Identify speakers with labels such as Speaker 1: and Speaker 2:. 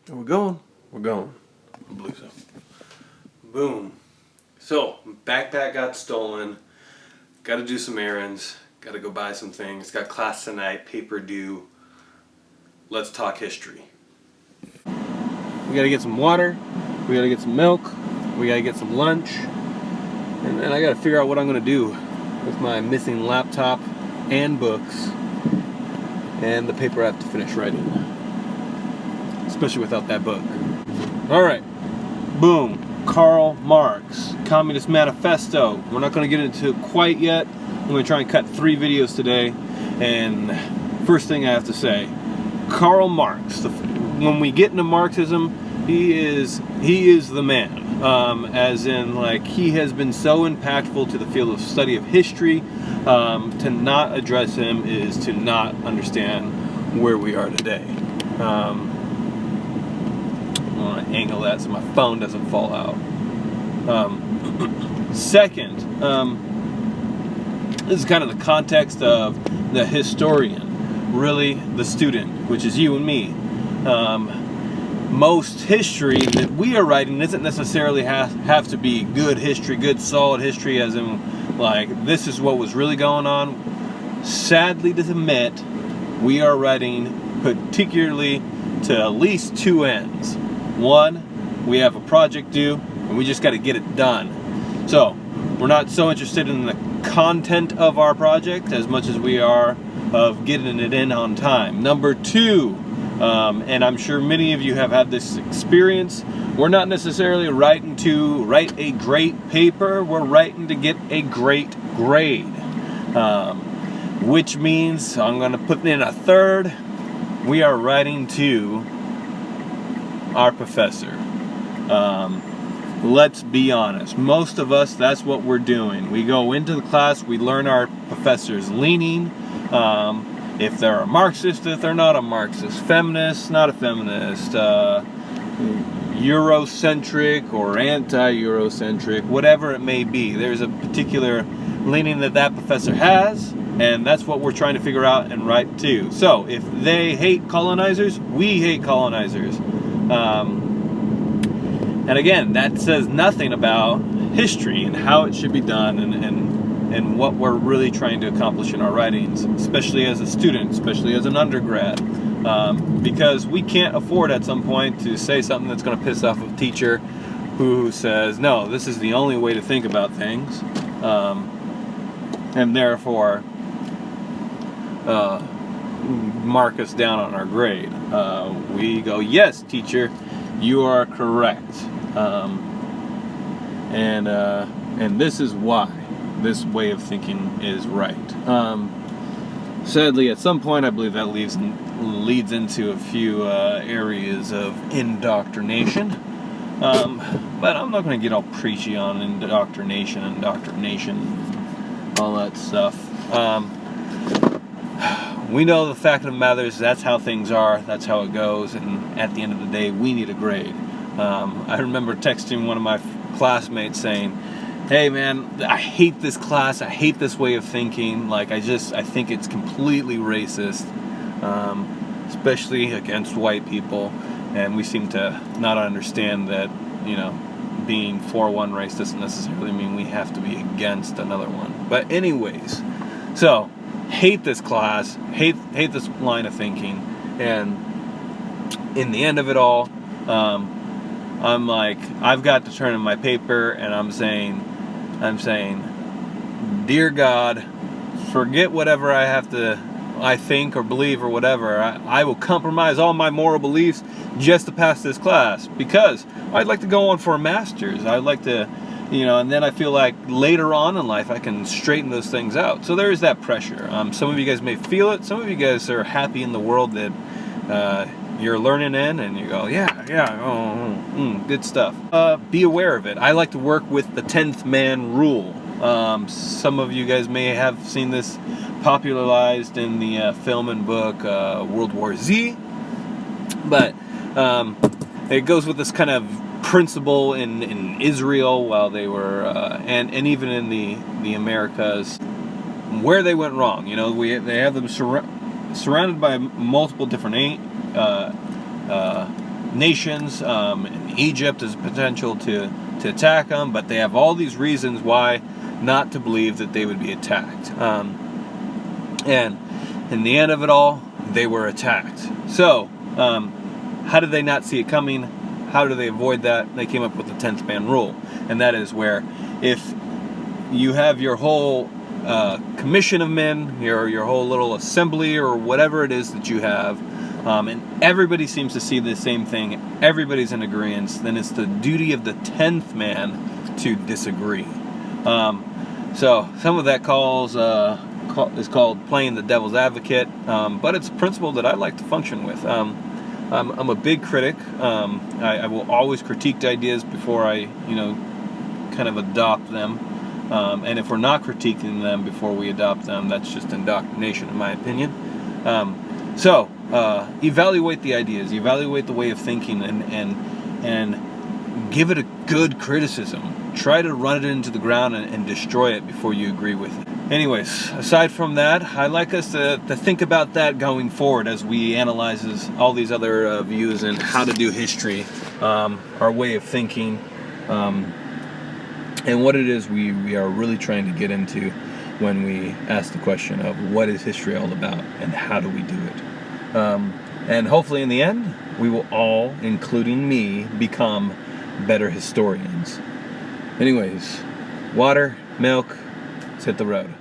Speaker 1: We're going. We're going. Blue zone. Boom. So, backpack got stolen. Got to do some errands. Got to go buy some things. Got class tonight. Paper due. Let's talk history. We got to get some water. We got to get some milk. We got to get some lunch. And then I got to figure out what I'm going to do with my missing laptop and books and the paper I have to finish writing. Especially without that book. Alright. Boom. Karl Marx. Communist Manifesto. We're not going to get into it quite yet. I'm going to try and cut 3 videos today. And first thing I have to say, Karl Marx. When we get into Marxism, he is the man. As in, like, he has been so impactful to the field of study of history. To not address him is to not understand where we are today. I want to angle that so my phone doesn't fall out. Second, this is kind of the context of the historian, really the student, which is you and me. Most history that we are writing doesn't necessarily have to be good history, good solid history, as in, like, this is what was really going on. Sadly to admit, we are writing particularly to at least 2 ends. One, we have a project due, and we just got to get it done. So, we're not so interested in the content of our project as much as we are of getting it in on time. Number 2, and I'm sure many of you have had this experience, we're not necessarily writing to write a great paper, we're writing to get a great grade. Which means, I'm going to put in a third, we are writing to our professor. Let's be honest. Most of us, that's what we're doing. We go into the class, we learn our professor's leaning. If they're a Marxist, if they're not a Marxist, feminist, not a feminist, Eurocentric or anti-Eurocentric, whatever it may be. There's a particular leaning that professor has, and that's what we're trying to figure out and write to. So, if they hate colonizers, we hate colonizers. And again, that says nothing about history and how it should be done and what we're really trying to accomplish in our writings, especially as a student, especially as an undergrad. Because we can't afford at some point to say something that's going to piss off a teacher who says, no, this is the only way to think about things. And therefore, mark us down on our grade. We go, yes, teacher, you are correct. And this is why this way of thinking is right. Sadly, at some point, I believe that leads into a few areas of indoctrination. But I'm not going to get all preachy on indoctrination, all that stuff. We know the fact of the matter is that's how things are, that's how it goes, and at the end of the day, we need a grade. I remember texting one of my classmates saying, hey man, I hate this class, I hate this way of thinking, like I think it's completely racist, especially against white people, and we seem to not understand that, you know, being for one race doesn't necessarily mean we have to be against another one. But anyways, so, hate this class, hate this line of thinking, and in the end of it all, I'm like, I've got to turn in my paper, and I'm saying, dear God, forget whatever I think or believe or whatever. I will compromise all my moral beliefs just to pass this class, because I'd like to go on for a master's. I'd like to, you know, and then I feel like later on in life I can straighten those things out. So there is that pressure. Some of you guys may feel it. Some of you guys are happy in the world that you're learning in, and you go, good stuff. Be aware of it. I like to work with the 10th man rule. Some of you guys may have seen this popularized in the film and book World War Z, but it goes with this kind of principle in Israel while they were, and even in the Americas, where they went wrong. You know, they have them surrounded by multiple different
Speaker 2: nations. And Egypt has potential to attack them, but they have all these reasons why not to believe that they would be attacked. And in the end of it all, they were attacked. So, how did they not see it coming? How do they avoid that? They came up with the 10th man rule. And that is where if you have your whole commission of men, your whole little assembly or whatever it is that you have, and everybody seems to see the same thing, everybody's in agreement, then it's the duty of the 10th man to disagree. So some of that is called playing the devil's advocate, but it's a principle that I like to function with. I'm a big critic. I will always critique ideas before I, kind of adopt them. And if we're not critiquing them before we adopt them, that's just indoctrination, in my opinion. So evaluate the ideas, evaluate the way of thinking, and give it a good criticism. Try to run it into the ground and destroy it before you agree with it. Anyways, aside from that, I'd like us to think about that going forward as we analyze all these other views and how to do history, our way of thinking, and what it is we are really trying to get into when we ask the question of what is history all about and how do we do it. And hopefully in the end, we will all, including me, become better historians. Anyways, water, milk, let's hit the road.